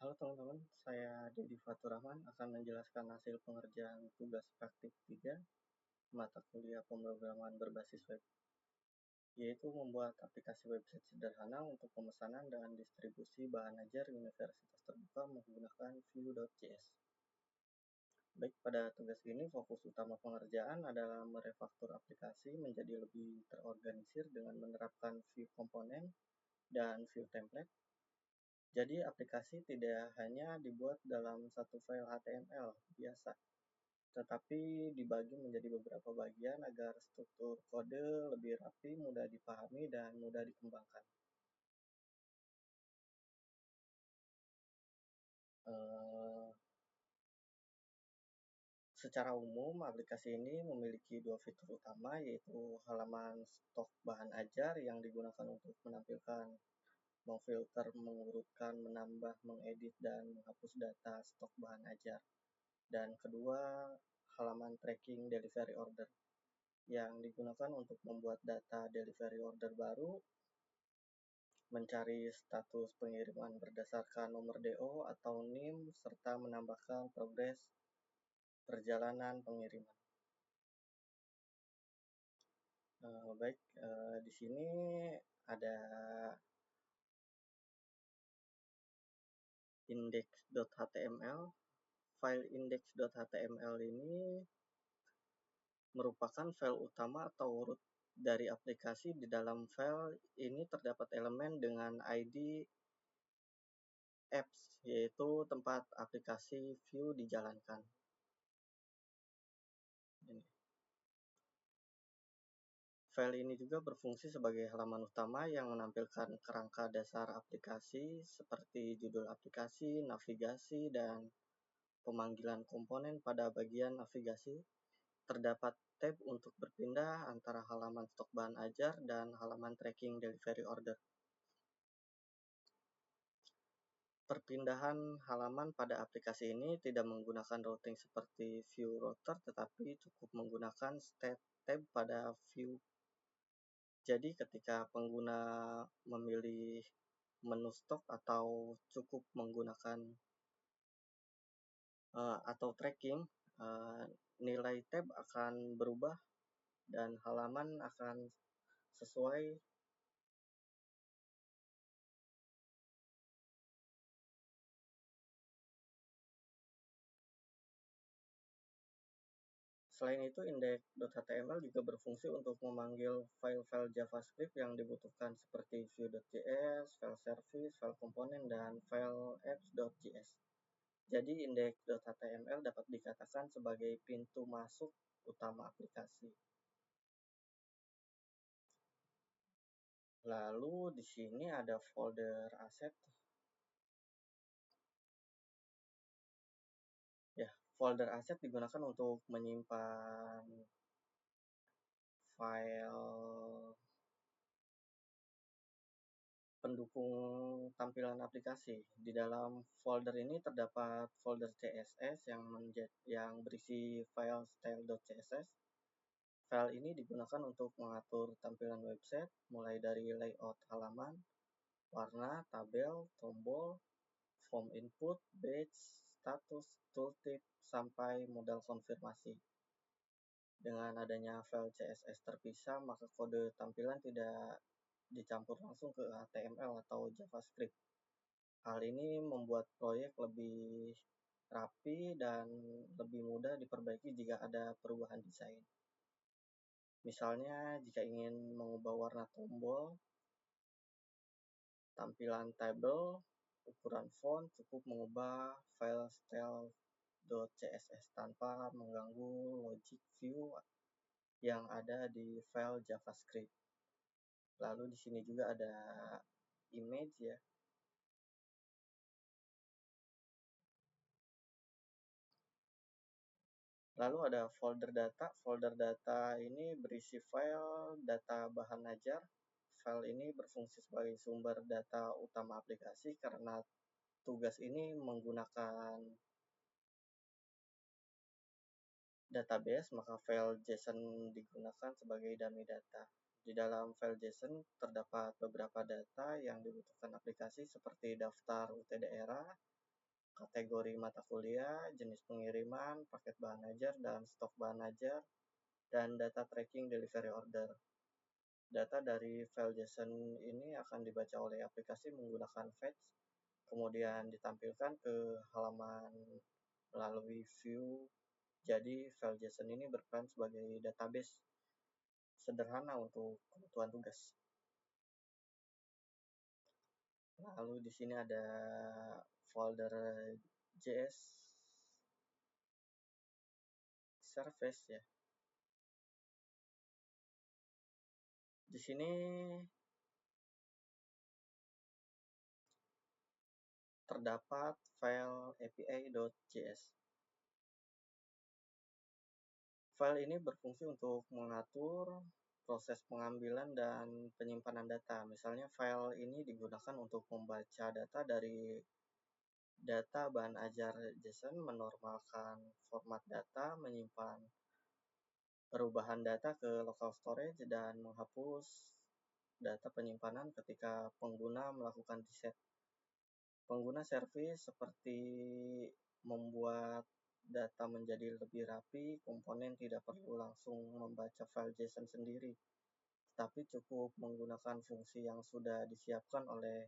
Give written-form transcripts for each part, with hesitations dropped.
Halo teman-teman, saya Dedi Fatur Rahman akan menjelaskan hasil pengerjaan tugas praktik 3 mata kuliah pemrograman berbasis web, yaitu membuat aplikasi website sederhana untuk pemesanan dan distribusi bahan ajar Universitas Terbuka menggunakan Vue.js. Baik, pada tugas ini fokus utama pengerjaan adalah merefaktur aplikasi menjadi lebih terorganisir dengan menerapkan Vue komponen dan Vue template. Jadi aplikasi tidak hanya dibuat dalam satu file HTML biasa, tetapi dibagi menjadi beberapa bagian agar struktur kode lebih rapi, mudah dipahami, dan mudah dikembangkan. Secara umum, aplikasi ini memiliki dua fitur utama, yaitu halaman stok bahan ajar yang digunakan untuk menampilkan, memfilter, mengurutkan, menambah, mengedit, dan menghapus data stok bahan ajar. Dan kedua, halaman tracking delivery order yang digunakan untuk membuat data delivery order baru, mencari status pengiriman berdasarkan nomor DO atau NIM, serta menambahkan progres perjalanan pengiriman. Baik, di sini ada index.html. File index.html ini merupakan file utama atau root dari aplikasi. Di dalam file ini terdapat elemen dengan ID apps, yaitu tempat aplikasi Vue dijalankan. File ini juga berfungsi sebagai halaman utama yang menampilkan kerangka dasar aplikasi seperti judul aplikasi, navigasi, dan pemanggilan komponen. Pada bagian navigasi, terdapat tab untuk berpindah antara halaman stok bahan ajar dan halaman tracking delivery order. Perpindahan halaman pada aplikasi ini tidak menggunakan routing seperti Vue router, tetapi cukup menggunakan state tab pada Vue. Jadi ketika pengguna memilih menu stok atau cukup menggunakan atau tracking, nilai tab akan berubah dan halaman akan sesuai. Selain itu, index.html juga berfungsi untuk memanggil file-file JavaScript yang dibutuhkan seperti Vue.js, file service, file komponen, dan file apps.js. Jadi index.html dapat dikatakan sebagai pintu masuk utama aplikasi. Lalu di sini ada folder aset. Ya, folder aset digunakan untuk menyimpan file pendukung tampilan aplikasi. Di dalam folder ini terdapat folder CSS yang berisi file style.css. File ini digunakan untuk mengatur tampilan website, mulai dari layout halaman, warna, tabel, tombol, form input, badge, status, tooltip, sampai modal konfirmasi. Dengan adanya file CSS terpisah, maka kode tampilan tidak dicampur langsung ke HTML atau JavaScript. Hal ini membuat proyek lebih rapi dan lebih mudah diperbaiki jika ada perubahan desain. Misalnya, jika ingin mengubah warna tombol, tampilan tabel, ukuran font, cukup mengubah file style.css tanpa mengganggu logic Vue yang ada di file JavaScript. Lalu di sini juga ada image ya. Lalu ada folder data. Folder data ini berisi file data bahan ajar. File ini berfungsi sebagai sumber data utama aplikasi karena tugas ini menggunakan database, maka file JSON digunakan sebagai dummy data. Di dalam file JSON terdapat beberapa data yang dibutuhkan aplikasi seperti daftar UT daerah, kategori mata kuliah, jenis pengiriman, paket bahan ajar, dan stok bahan ajar, dan data tracking delivery order. Data dari file JSON ini akan dibaca oleh aplikasi menggunakan fetch, kemudian ditampilkan ke halaman melalui view. Jadi file JSON ini berperan sebagai database sederhana untuk kebutuhan tugas. Lalu di sini ada folder JS service ya. Di sini terdapat file api.js. File ini berfungsi untuk mengatur proses pengambilan dan penyimpanan data. Misalnya file ini digunakan untuk membaca data dari data bahan ajar JSON, menormalkan format data, menyimpan perubahan data ke local storage, dan menghapus data penyimpanan ketika pengguna melakukan reset. Pengguna service seperti membuat data menjadi lebih rapi, komponen tidak perlu langsung membaca file JSON sendiri, tapi cukup menggunakan fungsi yang sudah disiapkan oleh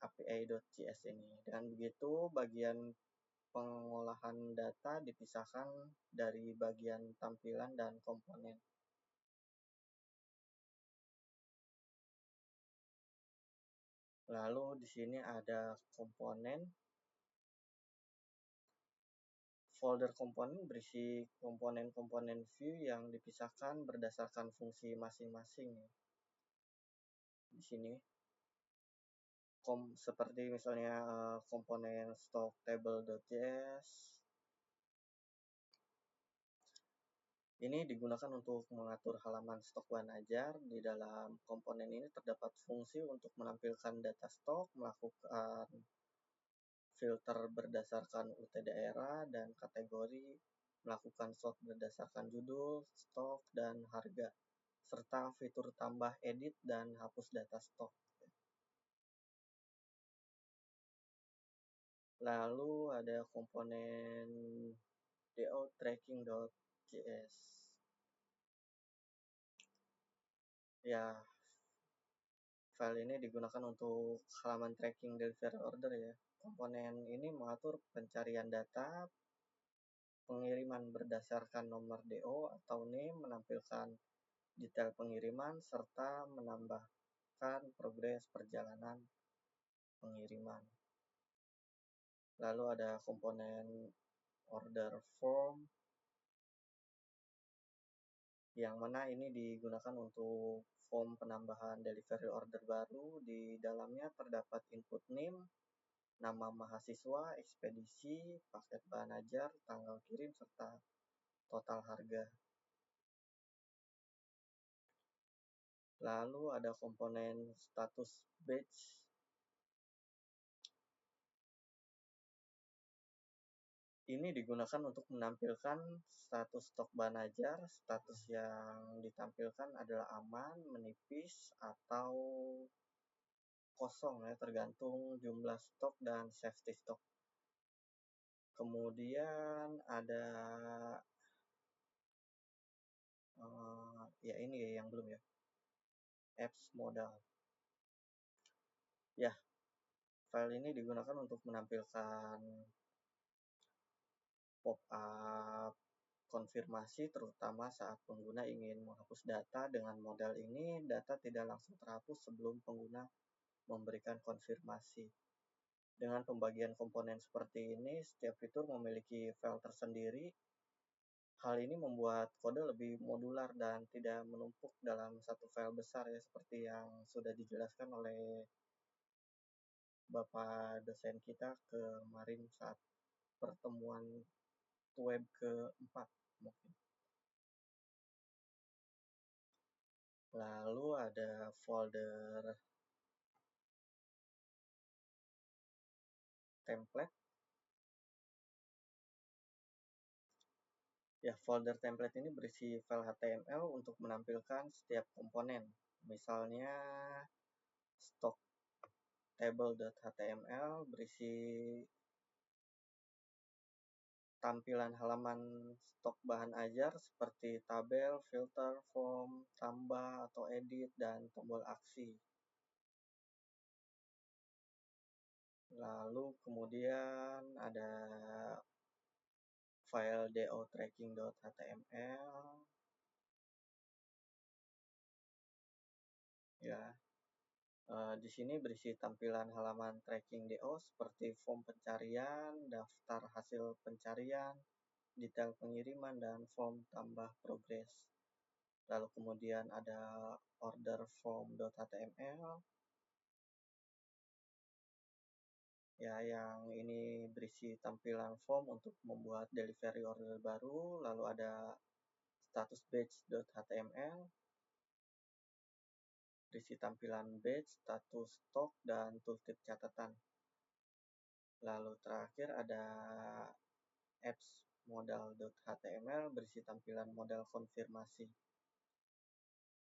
api.js ini. Dan begitu bagian pengolahan data dipisahkan dari bagian tampilan dan komponen. Lalu di sini ada komponen. Folder komponen berisi komponen-komponen view yang dipisahkan berdasarkan fungsi masing-masing. Di sini seperti misalnya komponen stock table.js. Ini digunakan untuk mengatur halaman stok bahan ajar. Di dalam komponen ini terdapat fungsi untuk menampilkan data stok, melakukan filter berdasarkan UT daerah dan kategori, melakukan sort berdasarkan judul, stok, dan harga, serta fitur tambah edit dan hapus data stok. Lalu ada komponen do tracking.js. Ya, file ini digunakan untuk halaman tracking delivery order ya. Komponen ini mengatur pencarian data, pengiriman berdasarkan nomor DO atau name, menampilkan detail pengiriman, serta menambahkan progres perjalanan pengiriman. Lalu ada komponen order form, yang mana ini digunakan untuk form penambahan delivery order baru. Di dalamnya terdapat input name, nama mahasiswa, ekspedisi, paket bahan ajar, tanggal kirim, serta total harga. Lalu ada komponen status batch. Ini digunakan untuk menampilkan status stok bahan ajar. Status yang ditampilkan adalah aman, menipis, atau kosong ya, tergantung jumlah stok dan safety stock. Kemudian ada ya ini yang belum ya, apps modal. Ya, file ini digunakan untuk menampilkan pop-up konfirmasi, terutama saat pengguna ingin menghapus data. Dengan modal ini, data tidak langsung terhapus sebelum pengguna memberikan konfirmasi. Dengan pembagian komponen seperti ini, setiap fitur memiliki file tersendiri. Hal ini membuat kode lebih modular dan tidak menumpuk dalam satu file besar ya, seperti yang sudah dijelaskan oleh Bapak dosen kita kemarin saat pertemuan web ke-4 mungkin. Lalu ada folder template. Ya, folder template ini berisi file HTML untuk menampilkan setiap komponen. Misalnya stok table.html berisi tampilan halaman stok bahan ajar seperti tabel, filter, form, tambah atau edit, dan tombol aksi. Lalu kemudian ada file do.tracking.html ya. Di sini berisi tampilan halaman tracking DO seperti form pencarian, daftar hasil pencarian, detail pengiriman, dan form tambah progres. Lalu kemudian ada order form.html ya, yang ini berisi tampilan form untuk membuat delivery order baru. Lalu ada status batch.html berisi tampilan batch, status stok, dan tooltip catatan. Lalu terakhir ada apps modal.html berisi tampilan modal konfirmasi.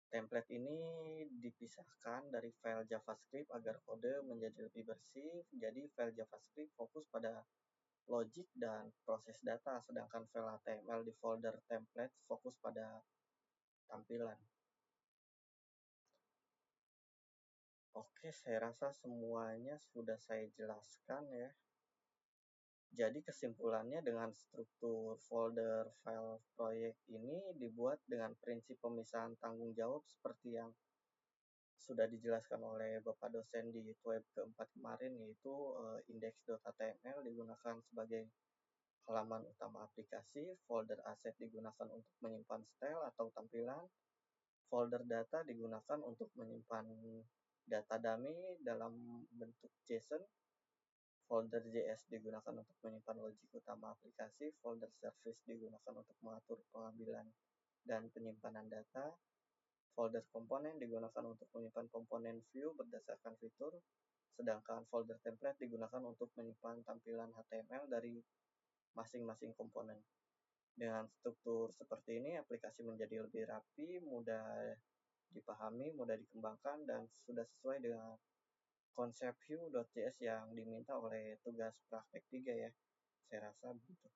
Template ini dipisahkan dari file JavaScript agar kode menjadi lebih bersih. Jadi file JavaScript fokus pada logic dan proses data, sedangkan file HTML di folder template fokus pada tampilan. Oke, saya rasa semuanya sudah saya jelaskan ya. Jadi kesimpulannya, dengan struktur folder file proyek ini dibuat dengan prinsip pemisahan tanggung jawab seperti yang sudah dijelaskan oleh Bapak dosen di web keempat kemarin, yaitu index.html digunakan sebagai halaman utama aplikasi, folder aset digunakan untuk menyimpan style atau tampilan, folder data digunakan untuk menyimpan data dummy dalam bentuk JSON, folder JS digunakan untuk menyimpan logik utama aplikasi, folder service digunakan untuk mengatur pengambilan dan penyimpanan data, folder komponen digunakan untuk menyimpan komponen view berdasarkan fitur, sedangkan folder template digunakan untuk menyimpan tampilan HTML dari masing-masing komponen. Dengan struktur seperti ini, aplikasi menjadi lebih rapi, mudah dipahami, mudah dikembangkan, dan sudah sesuai dengan konsep Vue.js yang diminta oleh tugas praktek 3 ya. Saya rasa begitu.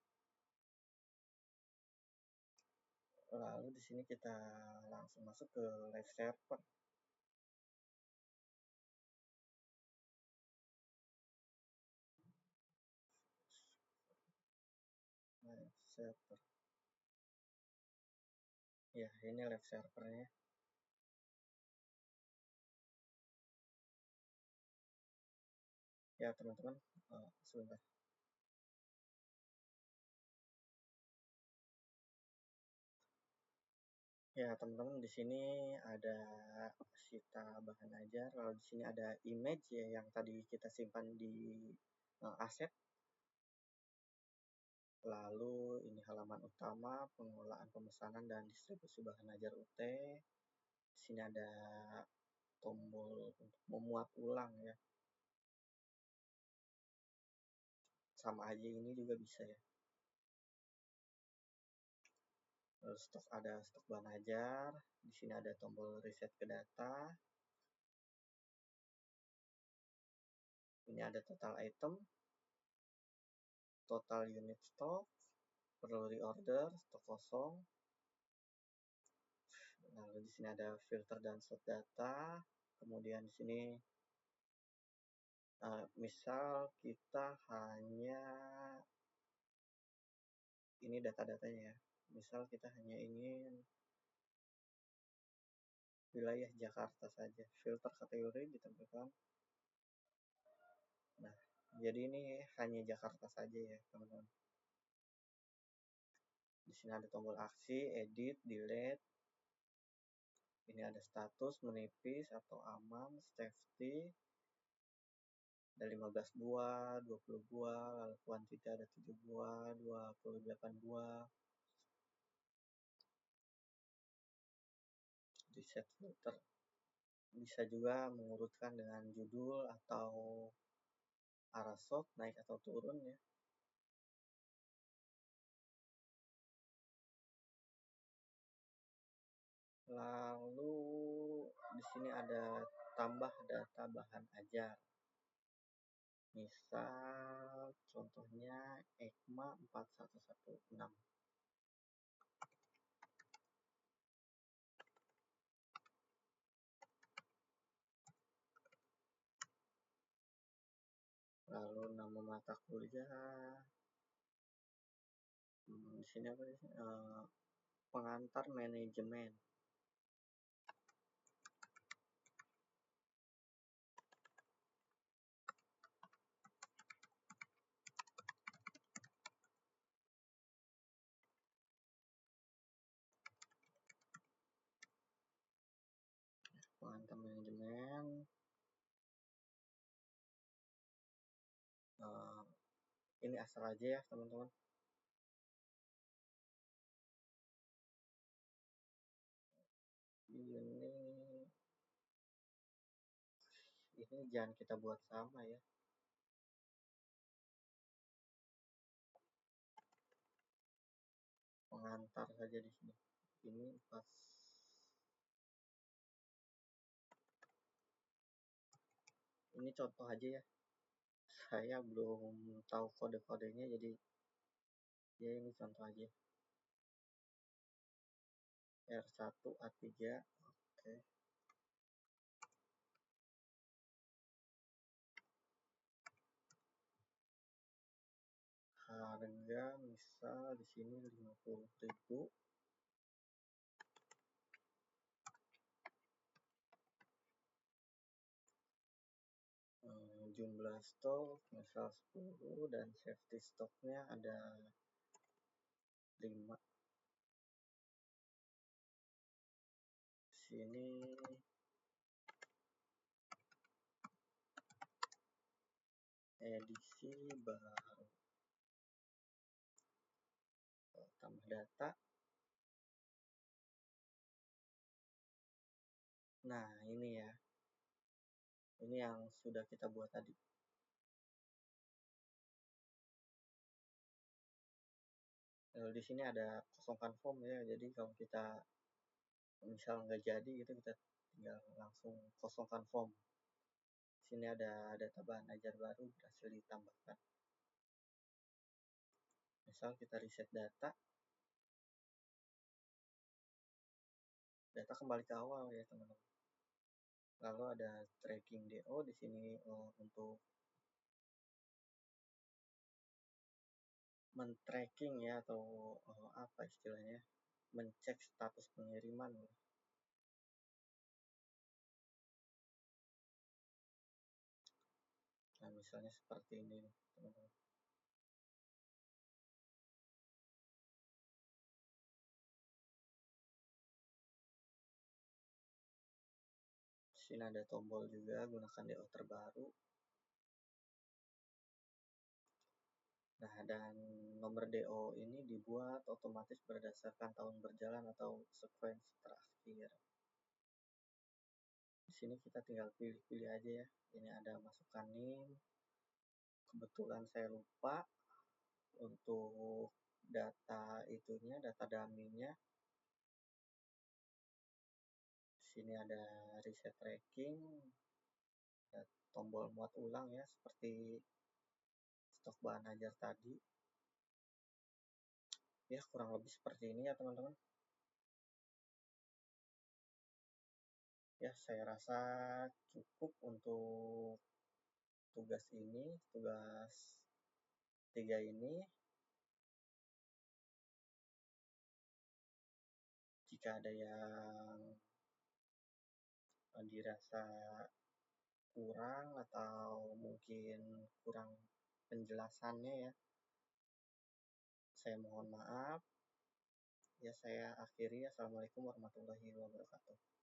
Lalu di sini kita langsung masuk ke live server. Live server. Ya, ini live servernya. Ya, teman-teman, sebentar. Ya, teman-teman, di sini ada sita bahan ajar. Lalu di sini ada image ya, yang tadi kita simpan di aset. Lalu ini halaman utama, pengelolaan pemesanan dan distribusi bahan ajar UT. Di sini ada tombol untuk memuat ulang ya. Sama aja ini juga bisa ya. Lalu stok, ada stok bahan ajar. Di sini ada tombol reset ke data. Ini ada total item, total unit stock, perlu reorder, stok kosong. Lalu di sini ada filter dan sort data. Kemudian di sini misal kita hanya ini data-datanya ya. Misal kita hanya ingin wilayah Jakarta saja, filter kategori ditampilkan. Nah, jadi ini hanya Jakarta saja ya, teman-teman. Di sini ada tombol aksi, edit, delete. Ini ada status, menipis atau aman, safety. Ada 15 buah, 20 buah, lalu quantity ada 7 buah, 28 buah. Reset filter. Bisa juga mengurutkan dengan judul atau arah sort, naik atau turun ya. Lalu di sini ada tambah data bahan ajar. Misal contohnya ECMA 4116. Lalu nama mata kuliah, di sini apa sih? Pengantar manajemen. Pengantar manajemen. Ini asal aja ya teman-teman. Ini jangan kita buat sama ya. Pengantar saja di sini. Ini pas. Ini contoh aja ya. Saya belum tahu kode-kodenya, jadi ya ini contoh aja. R1 A3. Oke. Harga misal di sini 50.000. Jumlah stok misal 10 dan safety stoknya ada 5. Sini edisi baru, tambah data. Nah ini ya, ini yang sudah kita buat tadi. Di sini ada kosongkan form ya, jadi kalau kita misal nggak jadi gitu, kita tinggal langsung kosongkan form. Sini ada data bahan ajar baru berhasil ditambahkan. Misal kita reset data kembali ke awal ya teman-teman. Lalu ada tracking DO di sini untuk men-tracking ya, atau apa istilahnya, mencek status pengiriman. Nah misalnya seperti ini teman-teman. Sini ada tombol juga, gunakan DO terbaru. Nah, dan nomor DO ini dibuat otomatis berdasarkan tahun berjalan atau sekuensi terakhir. Di sini kita tinggal pilih-pilih aja ya. Ini ada masukkan NIM. Kebetulan saya lupa untuk data itunya, data dummy-nya. Di sini ada reset tracking, ada tombol muat ulang ya, seperti stok bahan ajar tadi. Ya kurang lebih seperti ini ya teman-teman. Ya saya rasa cukup untuk tugas 3 ini. Jika ada yang dirasa kurang atau mungkin kurang penjelasannya ya, saya mohon maaf. Ya saya akhiri. Assalamualaikum warahmatullahi wabarakatuh.